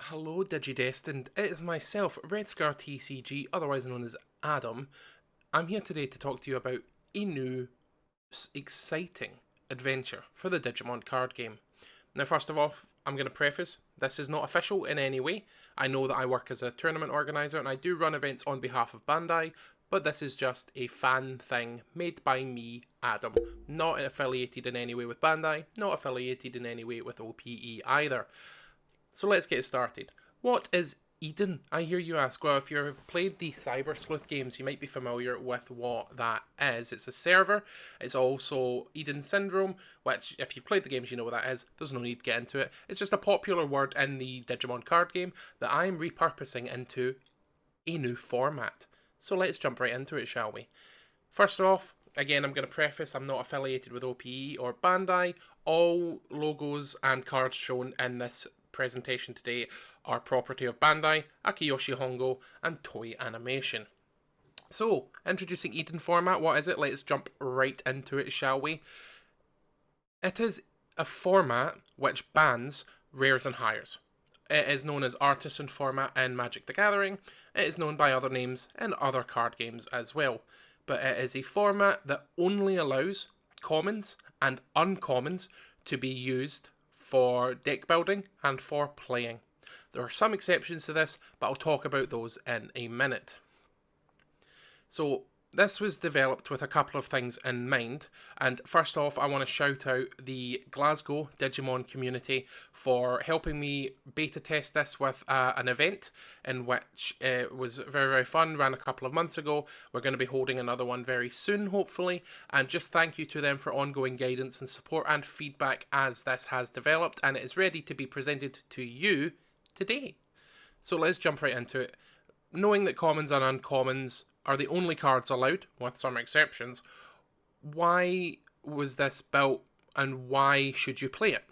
Hello, Digidestined. It is myself, Red Scar TCG, otherwise known as Adam. I'm here today to talk to you about a new, exciting adventure for the Digimon card game. Now, first of all, I'm going to preface this is not official in any way. I know that I work as a tournament organiser and I do run events on behalf of Bandai, but this is just a fan thing made by me, Adam. Not affiliated in any way with Bandai, not affiliated in any way with OPE either. So let's get started. What is Eden? I hear you ask. Well, if you've played the Cyber Sleuth games, you might be familiar with what that is. It's a server. It's also Eden Syndrome, which, if you've played the games, you know what that is. There's no need to get into it. It's just a popular word in the Digimon card game that I'm repurposing into a new format. So let's jump right into it, shall we? First off, again, I'm going to preface I'm not affiliated with OPE or Bandai. All logos and cards shown in this presentation today are property of Bandai, Akiyoshi Hongo, and Toei Animation. So, introducing Eden format, what is it? Let's jump right into it, shall we? It is a format which bans rares and hires. It is known as Artisan format in Magic the Gathering. It is known by other names in other card games as well. But it is a format that only allows commons and uncommons to be used for deck building and for playing. There are some exceptions to this, but I'll talk about those in a minute. So this was developed with a couple of things in mind, and first off I want to shout out the Glasgow Digimon community for helping me beta test this with an event in which it was very fun, ran a couple of months ago. We're going to be holding another one very soon hopefully, and just thank you to them for ongoing guidance and support and feedback as this has developed and it is ready to be presented to you today. So let's jump right into it. Knowing that commons and uncommons are the only cards allowed, with some exceptions, why was this built and why should you play it?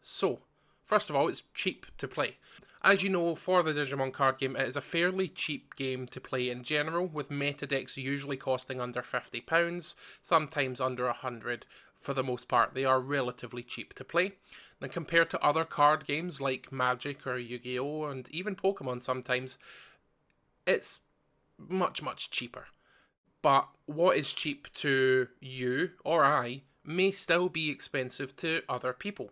So, first of all, it's cheap to play. As you know, for the Digimon card game, it is a fairly cheap game to play in general, with meta decks usually costing under £50, sometimes under £100. For the most part, they are relatively cheap to play. Now, compared to other card games like Magic or Yu-Gi-Oh! And even Pokemon sometimes, it's much cheaper. But what is cheap to you or I may still be expensive to other people.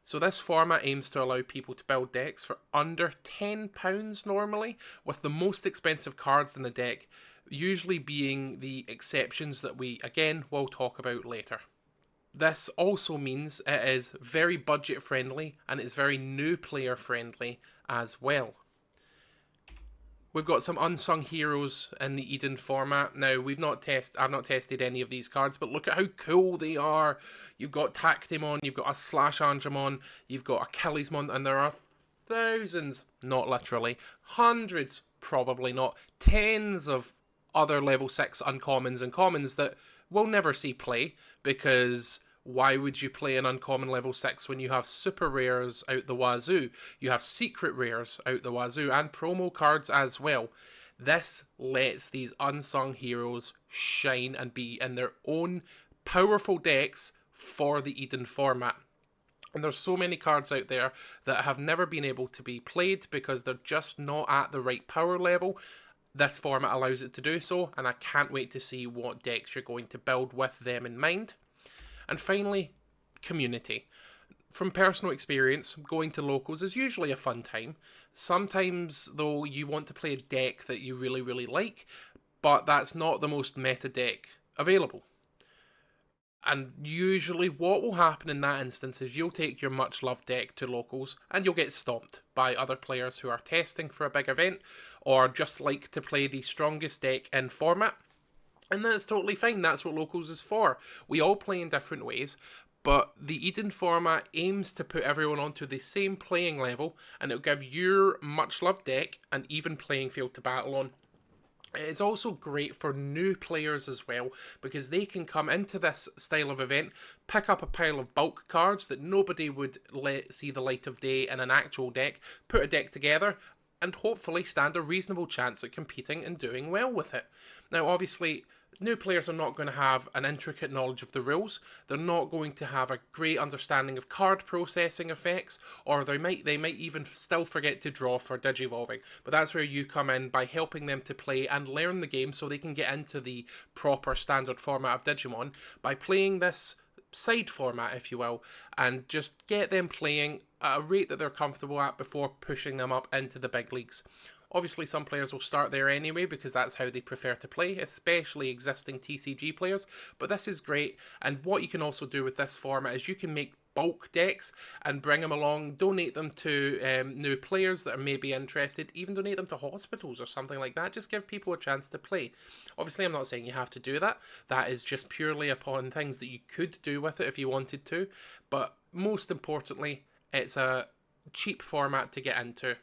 So this format aims to allow people to build decks for under £10 normally, with the most expensive cards in the deck usually being the exceptions that we, again, will talk about later. This also means it is very budget friendly and it's very new player friendly as well. We've got some Unsung Heroes in the Eden format. Now, I've not tested any of these cards, but look at how cool they are. You've got Tactimon, you've got a Slash Angemon, you've got Achillesmon, and there are thousands, not literally, hundreds, probably not, tens of other level 6 uncommons and commons that we'll never see play, because why would you play an uncommon level 6 when you have super rares out the wazoo? You have secret rares out the wazoo and promo cards as well. This lets these unsung heroes shine and be in their own powerful decks for the Eden format. And there's so many cards out there that have never been able to be played because they're just not at the right power level. This format allows it to do so, and I can't wait to see what decks you're going to build with them in mind. And finally, community. From personal experience, going to locals is usually a fun time. Sometimes, though, you want to play a deck that you really like, but that's not the most meta deck available. And usually what will happen in that instance is you'll take your much loved deck to locals and you'll get stomped by other players who are testing for a big event or just like to play the strongest deck in format. And that's totally fine, that's what locals is for. We all play in different ways, but the Eden format aims to put everyone onto the same playing level, and it'll give your much loved deck an even playing field to battle on. It's also great for new players as well, because they can come into this style of event, pick up a pile of bulk cards that nobody would let see the light of day in an actual deck, put a deck together, and hopefully stand a reasonable chance at competing and doing well with it. Now, obviously, New players are not going to have an intricate knowledge of the rules. They're not going to have a great understanding of card processing effects, or they might even still forget to draw for digivolving. But that's where you come in by helping them to play and learn the game so they can get into the proper standard format of Digimon by playing this side format, if you will, and just get them playing at a rate that they're comfortable at before pushing them up into the big leagues. Obviously, some players will start there anyway because that's how they prefer to play, especially existing TCG players, but this is great. And what you can also do with this format is you can make bulk decks and bring them along, donate them to new players that are maybe interested, even donate them to hospitals or something like that. Just give people a chance to play. Obviously, I'm not saying you have to do that. That is just purely upon things that you could do with it if you wanted to, but most importantly, it's a cheap format to get into.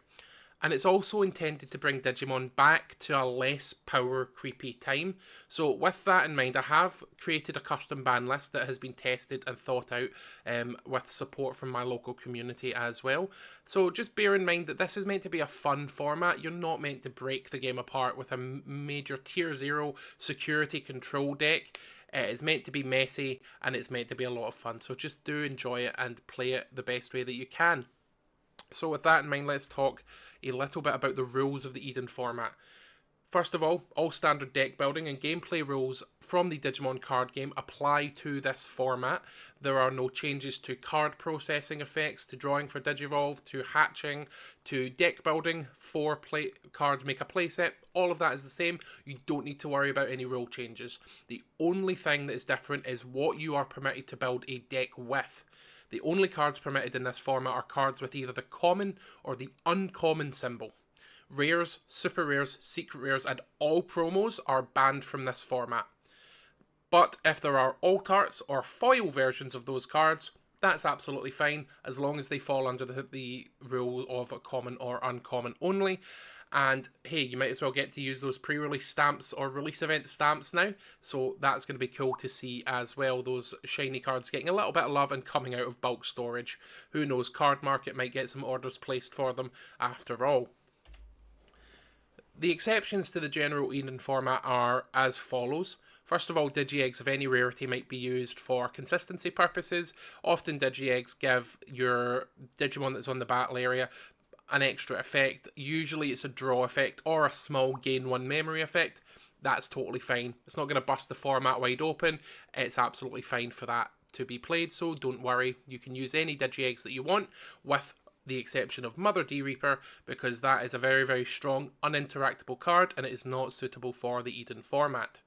And it's also intended to bring Digimon back to a less power creepy time. So with that in mind, I have created a custom ban list that has been tested and thought out with support from my local community as well. So just bear in mind that this is meant to be a fun format. You're not meant to break the game apart with a major tier 0 security control deck. It's meant to be messy and it's meant to be a lot of fun. So just do enjoy it and play it the best way that you can. So with that in mind, let's talk a little bit about the rules of the Eden format. First of all standard deck building and gameplay rules from the Digimon card game apply to this format. There are no changes to card processing effects, to drawing for Digivolve, to hatching, to deck building. 4 cards make a playset. All of that is the same. You don't need to worry about any rule changes. The only thing that is different is what you are permitted to build a deck with. The only cards permitted in this format are cards with either the common or the uncommon symbol. Rares, super rares, secret rares, and all promos are banned from this format. But if there are alt arts or foil versions of those cards, that's absolutely fine, as long as they fall under the rule of a common or uncommon only. And hey, you might as well get to use those pre-release stamps or release event stamps now, so that's going to be cool to see as well, those shiny cards getting a little bit of love and coming out of bulk storage. Who knows, Card Market might get some orders placed for them after all. The exceptions to the general Eden format are as follows. First of all, Digi-Eggs of any rarity might be used for consistency purposes. Often Digi-Eggs give your Digimon that's on the battle area an extra effect. Usually it's a draw effect or a small gain 1 memory effect. That's totally fine. It's not going to bust the format wide open. It's absolutely fine for that to be played, so don't worry. You can use any Digi-Eggs that you want, with the exception of Mother D-Reaper, because that is a very, very strong, uninteractable card and it is not suitable for the Eden format.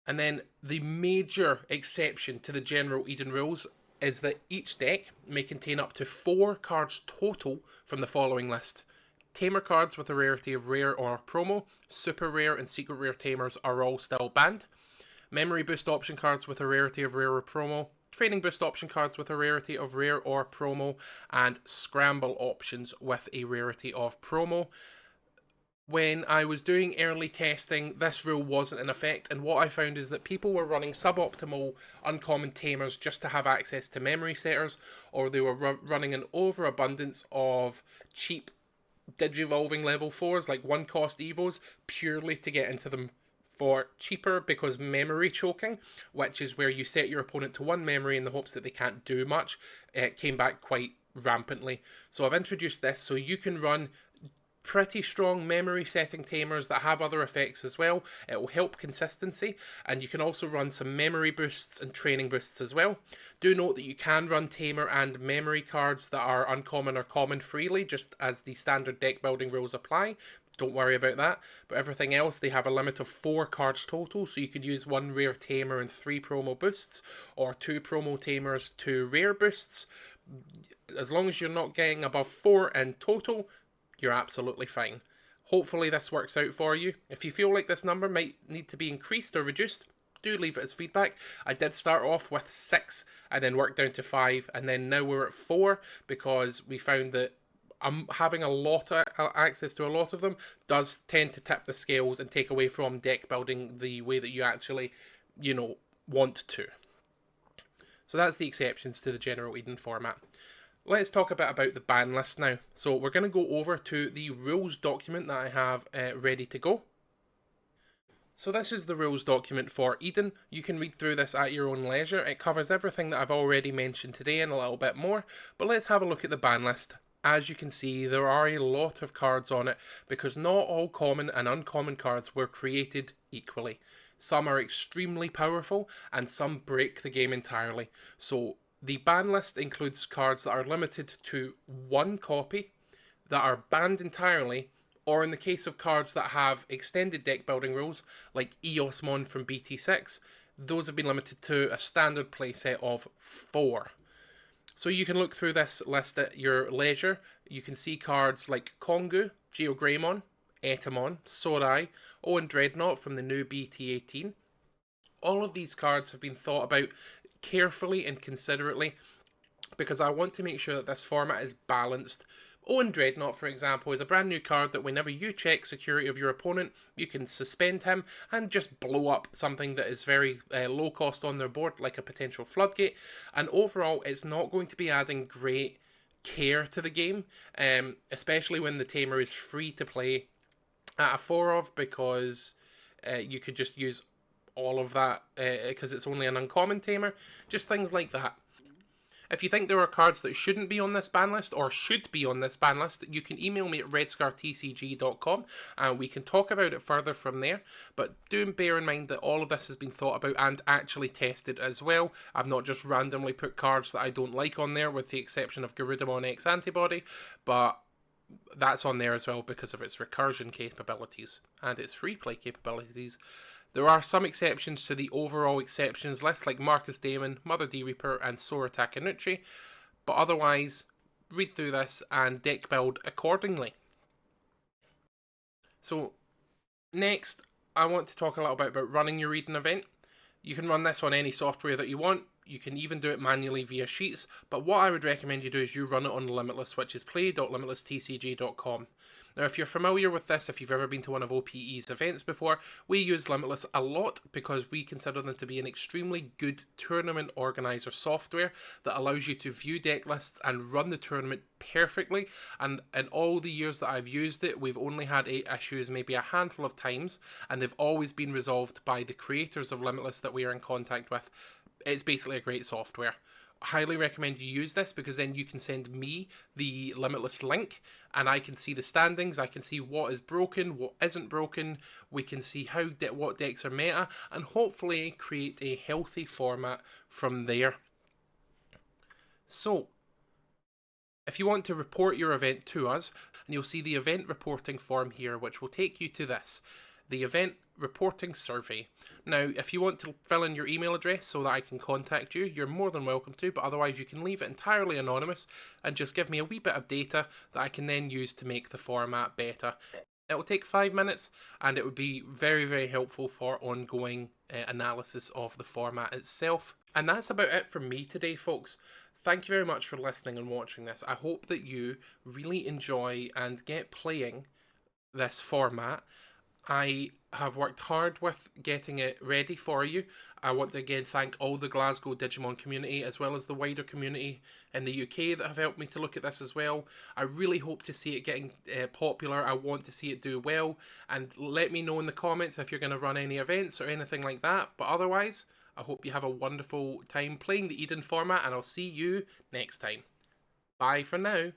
And then the major exception to the general Eden rules is that each deck may contain up to 4 cards total from the following list. Tamer cards with a rarity of rare or promo, super rare and secret rare tamers are all still banned. Memory boost option cards with a rarity of rare or promo, training boost option cards with a rarity of rare or promo, and scramble options with a rarity of promo. When I was doing early testing, this rule wasn't in effect, and what I found is that people were running suboptimal uncommon tamers just to have access to memory setters, or they were running an overabundance of cheap digivolving level 4s, like 1-cost evos, purely to get into them for cheaper because memory choking, which is where you set your opponent to 1 memory in the hopes that they can't do much, came back quite rampantly. So I've introduced this so you can run pretty strong memory setting tamers that have other effects as well. It will help consistency, and you can also run some memory boosts and training boosts as well. Do note that you can run tamer and memory cards that are uncommon or common freely, just as the standard deck building rules apply. Don't worry about that. But everything else, they have a limit of 4 cards total, so you could use 1 rare tamer and 3 promo boosts, or 2 promo tamers, 2 rare boosts. As long as you're not getting above 4 in total, you're absolutely fine. Hopefully this works out for you. If you feel like this number might need to be increased or reduced, do leave it as feedback. I did start off with 6 and then worked down to 5, and then now we're at 4 because we found that having a lot of access to a lot of them does tend to tip the scales and take away from deck building the way that you actually, want to. So that's the exceptions to the general Eden format. Let's talk a bit about the ban list now. So we're going to go over to the rules document that I have ready to go. So this is the rules document for Eden. You can read through this at your own leisure. It covers everything that I've already mentioned today and a little bit more, but let's have a look at the ban list. As you can see, there are a lot of cards on it because not all common and uncommon cards were created equally. Some are extremely powerful and some break the game entirely. So the ban list includes cards that are limited to one copy, that are banned entirely, or in the case of cards that have extended deck building rules, like Eosmon from BT6, those have been limited to a standard playset of 4. So you can look through this list at your leisure. You can see cards like Kongu, Geogreymon, Etamon, Sorai, Owen Dreadnought from the new BT18. All of these cards have been thought about carefully and considerately because I want to make sure that this format is balanced. Owen Dreadnought, for example, is a brand new card that whenever you check security of your opponent, you can suspend him and just blow up something that is very low cost on their board, like a potential floodgate. And overall, it's not going to be adding great care to the game, especially when the tamer is free to play at a 4 of, because you could just use all of that because it's only an uncommon tamer. Just things like that. If you think there are cards that shouldn't be on this ban list or should be on this ban list, you can email me at redscartcg.com and we can talk about it further from there. But do bear in mind that all of this has been thought about and actually tested as well. I've not just randomly put cards that I don't like on there, with the exception of Garudamon X Antibody, but that's on there as well because of its recursion capabilities and its free play capabilities. There are some exceptions to the overall exceptions list, like Marcus Damon, Mother D Reaper, and Sora Takenouchi, but otherwise, read through this and deck build accordingly. So, next, I want to talk a little bit about running your Eden event. You can run this on any software that you want. You can even do it manually via sheets, but what I would recommend you do is you run it on Limitless, which is play.limitlesstcg.com. Now, if you're familiar with this, if you've ever been to one of OPE's events before, we use Limitless a lot because we consider them to be an extremely good tournament organizer software that allows you to view deck lists and run the tournament perfectly. And in all the years that I've used it, we've only had issues maybe a handful of times, and they've always been resolved by the creators of Limitless that we are in contact with. It's basically a great software. Highly recommend you use this because then you can send me the Limitless link and I can see the standings, I can see what is broken, what isn't broken, we can see what decks are meta, and hopefully create a healthy format from there. So, if you want to report your event to us, and you'll see the event reporting form here, which will take you to this, the event reporting survey. Now, if you want to fill in your email address so that I can contact you, you're more than welcome to, but otherwise you can leave it entirely anonymous and just give me a wee bit of data that I can then use to make the format better. It will take 5 minutes and it would be very, very helpful for ongoing analysis of the format itself. And that's about it from me today, folks. Thank you very much for listening and watching this. I hope that you really enjoy and get playing this format. I have worked hard with getting it ready for you. I want to again thank all the Glasgow Digimon community as well as the wider community in the UK that have helped me to look at this as well. I really hope to see it getting popular. I want to see it do well, and let me know in the comments if you're going to run any events or anything like that. But otherwise, I hope you have a wonderful time playing the Eden format, and I'll see you next time. Bye for now.